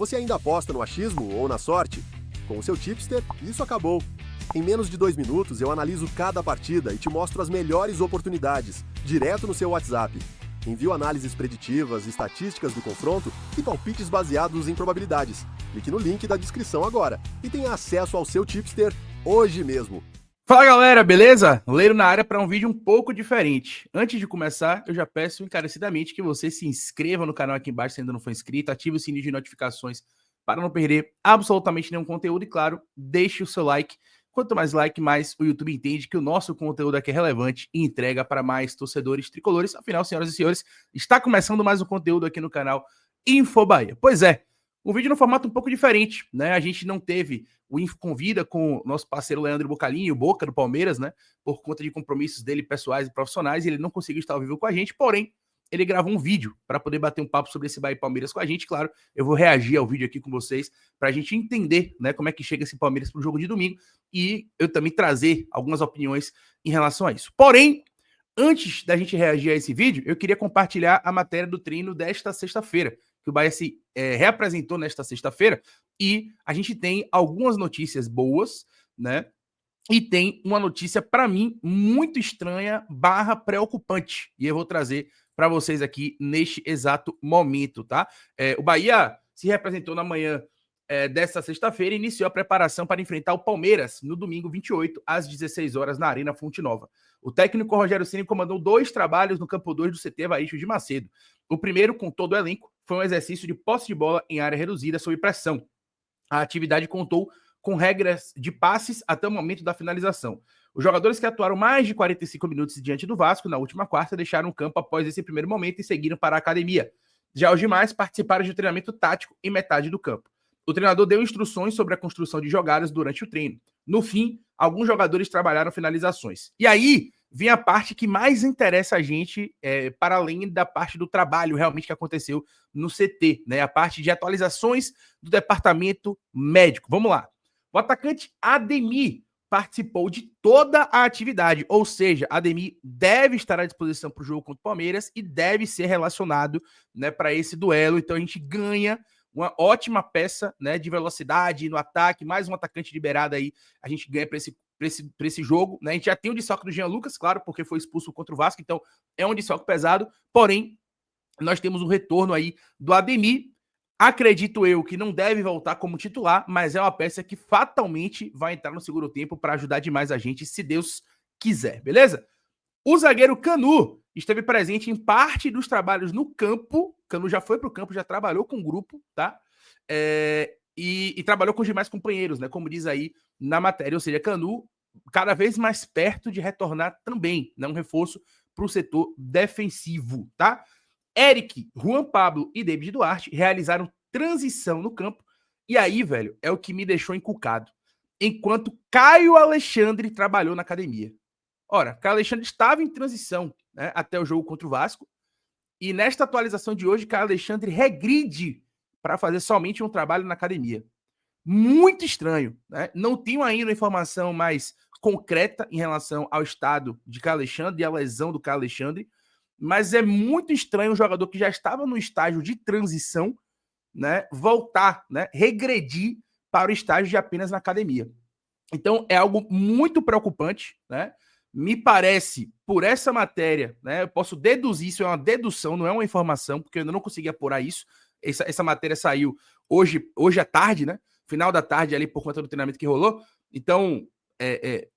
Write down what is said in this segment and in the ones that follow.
Você ainda aposta no achismo ou na sorte? Com o seu tipster, isso acabou. Em menos de 2 minutos, eu analiso cada partida e te mostro as melhores oportunidades, direto no seu WhatsApp. Envio análises preditivas, estatísticas do confronto e palpites baseados em probabilidades. Clique no link da descrição agora e tenha acesso ao seu tipster hoje mesmo. Fala galera, beleza? Leiro na área para um vídeo um pouco diferente. Antes de começar, eu já peço encarecidamente que você se inscreva no canal aqui embaixo se ainda não for inscrito, ative o sininho de notificações para não perder absolutamente nenhum conteúdo e, claro, deixe o seu like. Quanto mais like, mais o YouTube entende que o nosso conteúdo aqui é relevante e entrega para mais torcedores tricolores. Afinal, senhoras e senhores, está começando mais um conteúdo aqui no canal Infobahia. Pois é, um vídeo no formato um pouco diferente, né? A gente não teve o Info Convida com o nosso parceiro Leandro Bocalinho, o Boca do Palmeiras, né? Por conta de compromissos dele pessoais e profissionais, ele não conseguiu estar ao vivo com a gente, porém, ele gravou um vídeo para poder bater um papo sobre esse Bahia e Palmeiras com a gente. Claro, eu vou reagir ao vídeo aqui com vocês para a gente entender, né, como é que chega esse Palmeiras para o jogo de domingo e eu também trazer algumas opiniões em relação a isso. Porém, antes da gente reagir a esse vídeo, eu queria compartilhar a matéria do treino desta sexta-feira, que o Bahia se reapresentou nesta sexta-feira, e a gente tem algumas notícias boas, né? E tem uma notícia, para mim, muito estranha / preocupante. E eu vou trazer para vocês aqui neste exato momento, tá? O Bahia se representou na manhã desta sexta-feira e iniciou a preparação para enfrentar o Palmeiras no domingo 28, às 16 horas, na Arena Fonte Nova. O técnico Rogério Ceni comandou 2 trabalhos no campo 2 do CT Avaísio de Macedo. O primeiro, com todo o elenco, foi um exercício de posse de bola em área reduzida sob pressão. A atividade contou com regras de passes até o momento da finalização. Os jogadores que atuaram mais de 45 minutos diante do Vasco na última quarta deixaram o campo após esse primeiro momento e seguiram para a academia. Já os demais participaram de um treinamento tático em metade do campo. O treinador deu instruções sobre a construção de jogadas durante o treino. No fim, alguns jogadores trabalharam finalizações. E aí vem a parte que mais interessa a gente, para além da parte do trabalho realmente que aconteceu no CT, né? A parte de atualizações do departamento médico. Vamos lá. O atacante Ademir participou de toda a atividade, ou seja, Ademir deve estar à disposição para o jogo contra o Palmeiras e deve ser relacionado, né, para esse duelo. Então a gente ganha uma ótima peça, né, de velocidade no ataque, mais um atacante liberado aí, a gente ganha para esse jogo, né? A gente já tem o desfalque do Jean Lucas, claro, porque foi expulso contra o Vasco, então é um desfalque pesado, porém, nós temos um retorno aí do Ademir. Acredito eu que não deve voltar como titular, mas é uma peça que fatalmente vai entrar no segundo tempo para ajudar demais a gente, se Deus quiser, beleza? O zagueiro Canu esteve presente em parte dos trabalhos no campo. Canu já foi para o campo, já trabalhou com o grupo, tá? E trabalhou com os demais companheiros, né? Como diz aí na matéria. Ou seja, Canu cada vez mais perto de retornar também, né? Um reforço para o setor defensivo, tá? Eric, Juan Pablo e David Duarte realizaram transição no campo. E aí, velho, é o que me deixou encucado. Enquanto Caio Alexandre trabalhou na academia. Ora, Caio Alexandre estava em transição, né, até o jogo contra o Vasco. E nesta atualização de hoje, Caio Alexandre regride para fazer somente um trabalho na academia. Muito estranho, né? Não tenho ainda informação mais concreta em relação ao estado de Caio Alexandre e a lesão do Caio Alexandre, mas é muito estranho um jogador que já estava no estágio de transição, né, voltar, né, regredir para o estágio de apenas na academia. Então é algo muito preocupante, né? Me parece, por essa matéria, né, eu posso deduzir, isso é uma dedução, não é uma informação, porque eu ainda não consegui apurar isso. Essa matéria saiu hoje à tarde, né? Final da tarde ali por conta do treinamento que rolou. Então,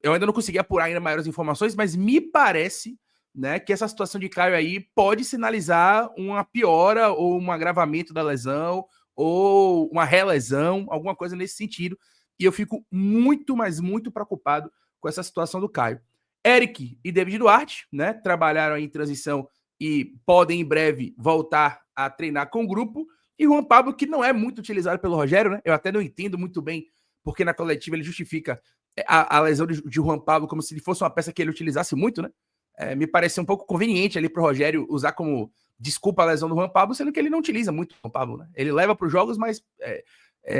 eu ainda não consegui apurar ainda maiores informações, mas me parece, né, que essa situação de Caio aí pode sinalizar uma piora ou um agravamento da lesão ou uma relesão, alguma coisa nesse sentido. E eu fico muito, mas muito preocupado com essa situação do Caio. Eric e David Duarte, né, trabalharam aí em transição e podem em breve voltar a treinar com o grupo. E Juan Pablo, que não é muito utilizado pelo Rogério, né? Eu até não entendo muito bem porque na coletiva ele justifica a lesão de Juan Pablo como se ele fosse uma peça que ele utilizasse muito, né? Me pareceu um pouco conveniente ali para o Rogério usar como desculpa a lesão do Juan Pablo, sendo que ele não utiliza muito o Juan Pablo, né? Ele leva para os jogos, mas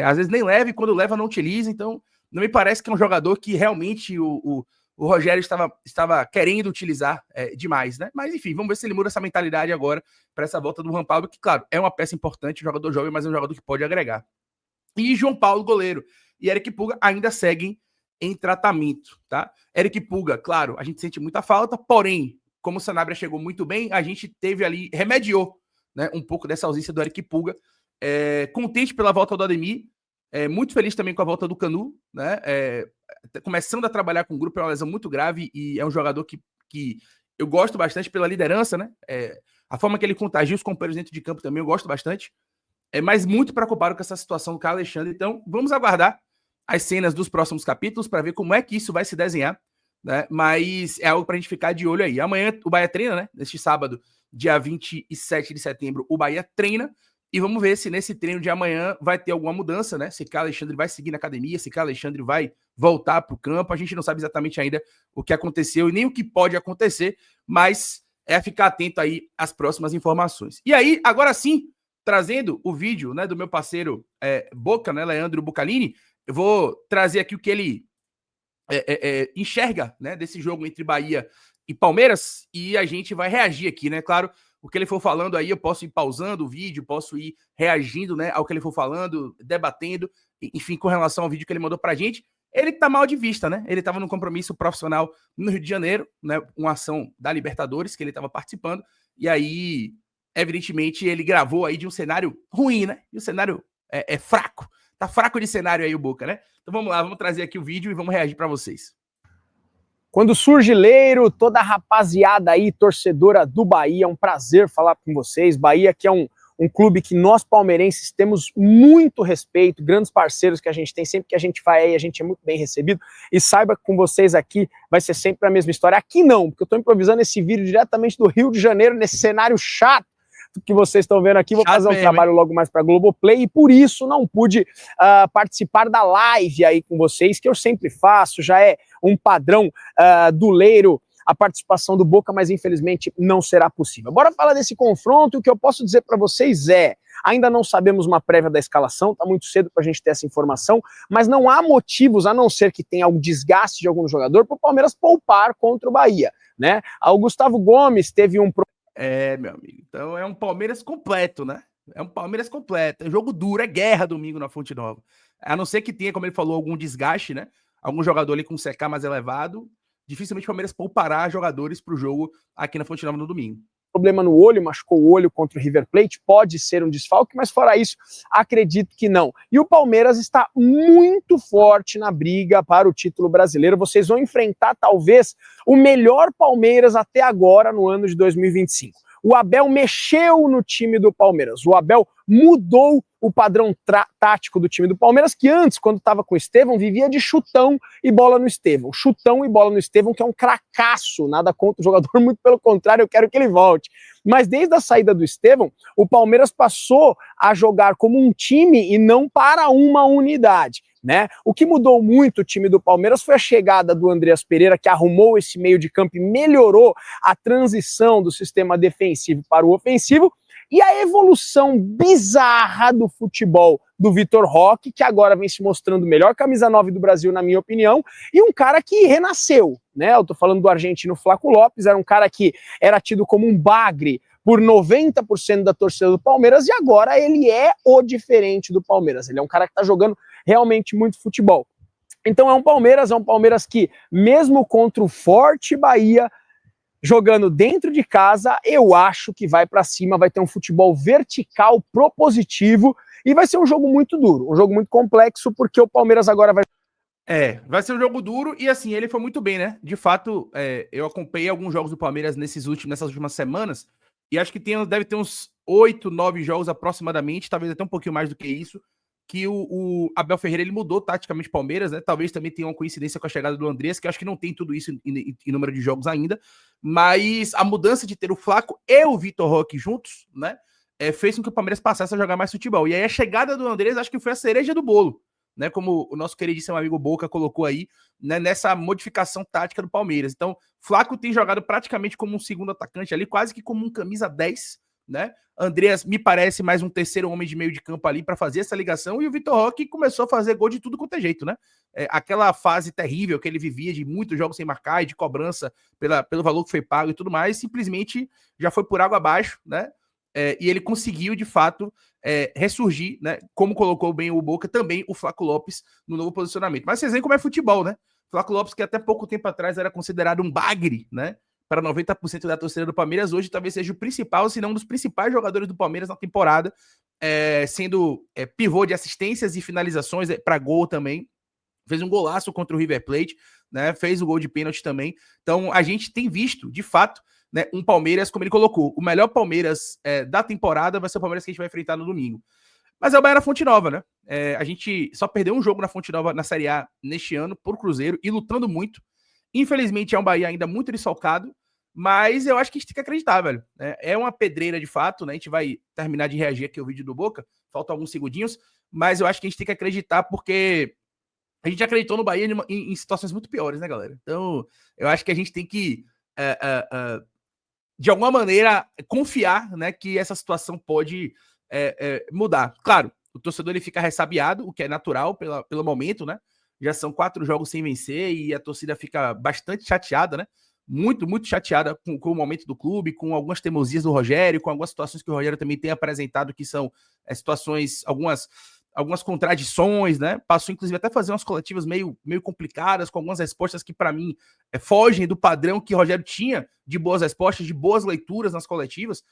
às vezes nem leva e quando leva não utiliza, então não me parece que é um jogador que realmente o o Rogério estava querendo utilizar demais, né? Mas enfim, vamos ver se ele muda essa mentalidade agora para essa volta do Juan Pablo, que claro, é uma peça importante, um jogador jovem, mas é um jogador que pode agregar. E João Paulo, goleiro, e Eric Pulga ainda seguem em tratamento, tá? Eric Pulga, claro, a gente sente muita falta, porém, como o Sanabria chegou muito bem, a gente teve ali, remediou, né, um pouco dessa ausência do Eric Pulga. Contente pela volta do Ademir, muito feliz também com a volta do Canu, né? Começando a trabalhar com o grupo, é uma lesão muito grave e é um jogador que eu gosto bastante pela liderança, né? A forma que ele contagia os companheiros dentro de campo também eu gosto bastante. Mas muito preocupado com essa situação do Caio Alexandre. Então, vamos aguardar as cenas dos próximos capítulos para ver como é que isso vai se desenhar, né? Mas é algo para a gente ficar de olho aí. Amanhã o Bahia treina, né? Neste sábado, dia 27 de setembro, o Bahia treina. E vamos ver se nesse treino de amanhã vai ter alguma mudança, né? Se Caio Alexandre vai seguir na academia, se Caio Alexandre vai voltar para o campo. A gente não sabe exatamente ainda o que aconteceu e nem o que pode acontecer, mas é ficar atento aí às próximas informações. E aí, agora sim, trazendo o vídeo, né, do meu parceiro Boca, né, Leandro Bucalini, eu vou trazer aqui o que ele enxerga, né, desse jogo entre Bahia e Palmeiras, e a gente vai reagir aqui, né? Claro, o que ele for falando aí, eu posso ir pausando o vídeo, posso ir reagindo, né, ao que ele for falando, debatendo, enfim, com relação ao vídeo que ele mandou pra gente. Ele tá mal de vista, né? Ele tava num compromisso profissional no Rio de Janeiro, né, uma ação da Libertadores que ele tava participando, e aí, evidentemente, ele gravou aí de um cenário ruim, né? E o cenário é fraco. Tá fraco de cenário aí o Boca, né? Então vamos lá, vamos trazer aqui o vídeo e vamos reagir para vocês. Quando surge Leiro, toda a rapaziada aí, torcedora do Bahia, é um prazer falar com vocês. Bahia que é um clube que nós palmeirenses temos muito respeito, grandes parceiros que a gente tem, sempre que a gente vai aí, a gente é muito bem recebido. E saiba que com vocês aqui vai ser sempre a mesma história. Aqui não, porque eu tô improvisando esse vídeo diretamente do Rio de Janeiro, nesse cenário chato que vocês estão vendo aqui, vou fazer um trabalho logo mais para Globoplay e por isso não pude participar da live aí com vocês, que eu sempre faço, já é um padrão do Leiro, a participação do Boca, mas infelizmente não será possível. Bora falar desse confronto, e o que eu posso dizer para vocês ainda não sabemos uma prévia da escalação, tá muito cedo para a gente ter essa informação, mas não há motivos, a não ser que tenha algum desgaste de algum jogador, para o Palmeiras poupar contra o Bahia, né? O Gustavo Gomes teve um meu amigo, então é um Palmeiras completo, né? É um Palmeiras completo, é jogo duro, é guerra domingo na Fonte Nova. A não ser que tenha, como ele falou, algum desgaste, né? Algum jogador ali com um CK mais elevado, dificilmente o Palmeiras poupará jogadores para o jogo aqui na Fonte Nova no domingo. Problema no olho, machucou o olho contra o River Plate, pode ser um desfalque, mas fora isso, acredito que não. E o Palmeiras está muito forte na briga para o título brasileiro. Vocês vão enfrentar talvez o melhor Palmeiras até agora no ano de 2025. O Abel mexeu no time do Palmeiras, o Abel mudou o padrão tático do time do Palmeiras, que antes, quando estava com o Estevão, vivia de chutão e bola no Estevão. Chutão e bola no Estevão, que é um cracaço, nada contra o jogador, muito pelo contrário, eu quero que ele volte. Mas desde a saída do Estevão, o Palmeiras passou a jogar como um time e não para uma unidade, né? O que mudou muito o time do Palmeiras foi a chegada do Andreas Pereira, que arrumou esse meio de campo e melhorou a transição do sistema defensivo para o ofensivo, e a evolução bizarra do futebol do Vitor Roque, que agora vem se mostrando o melhor camisa 9 do Brasil, na minha opinião, e um cara que renasceu, né? Eu tô falando do argentino Flaco Lopes, era um cara que era tido como um bagre por 90% da torcida do Palmeiras, e agora ele é o diferente do Palmeiras. Ele é um cara que tá jogando realmente muito futebol. Então é um Palmeiras que, mesmo contra o forte Bahia, jogando dentro de casa, eu acho que vai para cima, vai ter um futebol vertical, propositivo, e vai ser um jogo muito duro, um jogo muito complexo, porque o Palmeiras agora vai... Vai ser um jogo duro, e assim, ele foi muito bem, né? De fato, eu acompanhei alguns jogos do Palmeiras nessas últimas semanas, e acho que deve ter uns 8, 9 jogos aproximadamente, talvez até um pouquinho mais do que isso, que o Abel Ferreira ele mudou taticamente o Palmeiras, né? Talvez também tenha uma coincidência com a chegada do Andrés, que eu acho que não tem tudo isso em número de jogos ainda, mas a mudança de ter o Flaco e o Vitor Roque juntos, né? Fez com que o Palmeiras passasse a jogar mais futebol. E aí a chegada do Andrés acho que foi a cereja do bolo, né? Como o nosso queridíssimo amigo Boca colocou aí, né? Nessa modificação tática do Palmeiras. Então, Flaco tem jogado praticamente como um segundo atacante ali, quase que como um camisa 10, né? Andreas me parece mais um terceiro homem de meio de campo ali para fazer essa ligação, e o Vitor Roque começou a fazer gol de tudo quanto é jeito, né? Aquela fase terrível que ele vivia de muitos jogos sem marcar e de cobrança pelo valor que foi pago e tudo mais, simplesmente já foi por água abaixo, né? E ele conseguiu, de fato, ressurgir, né? Como colocou bem o Boca, também o Flaco Lopes no novo posicionamento. Mas vocês veem como é futebol, né? Flaco Lopes, que até pouco tempo atrás era considerado um bagre, né? Para 90% da torcida do Palmeiras, hoje talvez seja o principal, se não um dos principais jogadores do Palmeiras na temporada, sendo pivô de assistências e finalizações para gol também. Fez um golaço contra o River Plate, né? Fez o gol de pênalti também. Então a gente tem visto, de fato, né, um Palmeiras, como ele colocou, o melhor Palmeiras da temporada vai ser o Palmeiras que a gente vai enfrentar no domingo. Mas é o Bahia na Fonte Nova, né? A gente só perdeu um jogo na Fonte Nova na Série A neste ano por Cruzeiro e lutando muito. Infelizmente é um Bahia ainda muito desfalcado, mas eu acho que a gente tem que acreditar, velho. É uma pedreira de fato, né? A gente vai terminar de reagir aqui ao vídeo do Boca, faltam alguns segundinhos, mas eu acho que a gente tem que acreditar porque a gente acreditou no Bahia em situações muito piores, né, galera? Então, eu acho que a gente tem que, de alguma maneira, confiar, né, que essa situação pode mudar. Claro, o torcedor ele fica ressabiado, o que é natural pelo momento, né? Já são 4 jogos sem vencer e a torcida fica bastante chateada, né? Muito, muito chateada com o momento do clube, com algumas teimosias do Rogério, com algumas situações que o Rogério também tem apresentado, que são situações, algumas contradições, né? Passou, inclusive, até fazer umas coletivas meio complicadas, com algumas respostas que, para mim, fogem do padrão que o Rogério tinha de boas respostas, de boas leituras nas coletivas,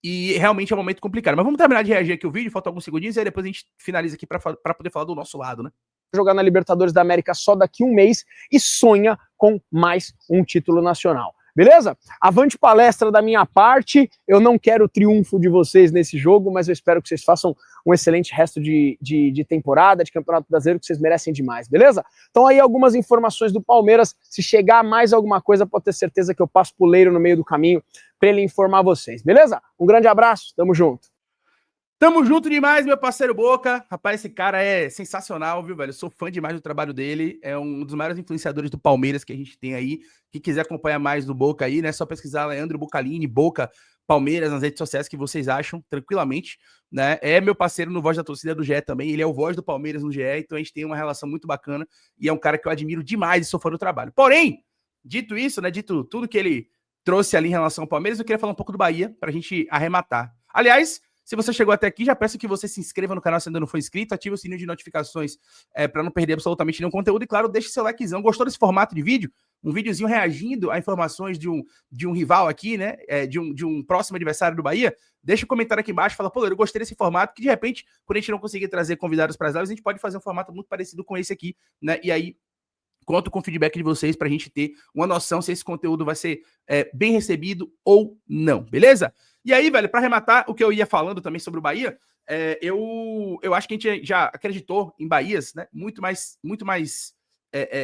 e realmente é um momento complicado. Mas vamos terminar de reagir aqui o vídeo, faltam alguns segundinhos, e aí depois a gente finaliza aqui para poder falar do nosso lado, né? Jogar na Libertadores da América só daqui um mês e sonha com mais um título nacional. Beleza? Avante palestra da minha parte. Eu não quero o triunfo de vocês nesse jogo, mas eu espero que vocês façam um excelente resto de temporada, de Campeonato Brasileiro, que vocês merecem demais, beleza? Então aí algumas informações do Palmeiras. Se chegar mais alguma coisa, pode ter certeza que eu passo pro Leiro no meio do caminho para ele informar vocês, beleza? Um grande abraço, tamo junto. Tamo junto demais, meu parceiro Boca. Rapaz, esse cara é sensacional, viu, velho? Eu sou fã demais do trabalho dele. É um dos maiores influenciadores do Palmeiras que a gente tem aí. Quem quiser acompanhar mais do Boca aí, né? É só pesquisar Leandro Bocalini, Boca Palmeiras nas redes sociais que vocês acham tranquilamente, né? É meu parceiro no Voz da Torcida do GE também. Ele é o voz do Palmeiras no GE, então a gente tem uma relação muito bacana e é um cara que eu admiro demais e sou fã do trabalho. Porém, dito isso, né? Dito tudo que ele trouxe ali em relação ao Palmeiras, eu queria falar um pouco do Bahia pra gente arrematar. Aliás, se você chegou até aqui, já peço que você se inscreva no canal se ainda não for inscrito, ative o sininho de notificações para não perder absolutamente nenhum conteúdo. E claro, deixe seu likezão. Gostou desse formato de vídeo? Um videozinho reagindo a informações de um rival aqui, né? De um próximo adversário do Bahia? Deixa um comentário aqui embaixo, fala, pô, eu gostei desse formato, que de repente, quando a gente não conseguir trazer convidados para as lives, a gente pode fazer um formato muito parecido com esse aqui, né? E aí, conto com o feedback de vocês pra gente ter uma noção se esse conteúdo vai ser bem recebido ou não, beleza? E aí, velho, pra arrematar o que eu ia falando também sobre o Bahia, eu acho que a gente já acreditou em Bahias, né, muito mais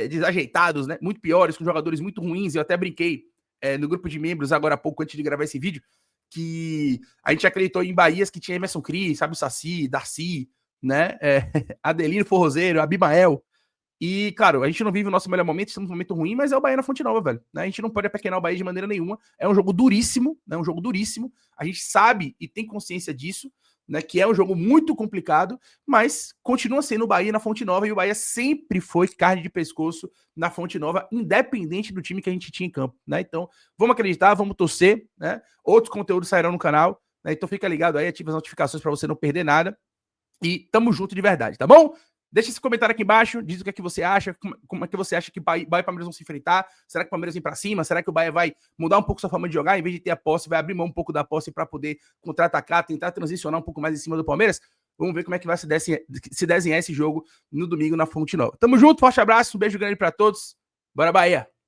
desajeitados, né, muito piores, com jogadores muito ruins. Eu até brinquei no grupo de membros agora há pouco, antes de gravar esse vídeo, que a gente acreditou em Bahias que tinha Emerson Cris, Sábio Saci, Darcy, né, Adelino Forrozeiro, Abimael. E, claro, a gente não vive o nosso melhor momento, estamos num momento ruim, mas é o Bahia na Fonte Nova, velho. Né? A gente não pode apequenar o Bahia de maneira nenhuma. É um jogo duríssimo, né? Um jogo duríssimo. A gente sabe e tem consciência disso, né? Que é um jogo muito complicado, mas continua sendo o Bahia na Fonte Nova, e o Bahia sempre foi carne de pescoço na Fonte Nova, independente do time que a gente tinha em campo, né? Então, vamos acreditar, vamos torcer, né? Outros conteúdos sairão no canal, né? Então fica ligado aí, ativa as notificações para você não perder nada. E tamo junto de verdade, tá bom? Deixa esse comentário aqui embaixo, diz o que é que você acha, como é que você acha que Bahia e Palmeiras vão se enfrentar. Será que o Palmeiras vem pra cima? Será que o Bahia vai mudar um pouco sua forma de jogar? Em vez de ter a posse, vai abrir mão um pouco da posse para poder contra-atacar, tentar transicionar um pouco mais em cima do Palmeiras? Vamos ver como é que vai se desenhar esse jogo no domingo na Fonte Nova. Tamo junto, forte abraço, um beijo grande para todos. Bora, Bahia!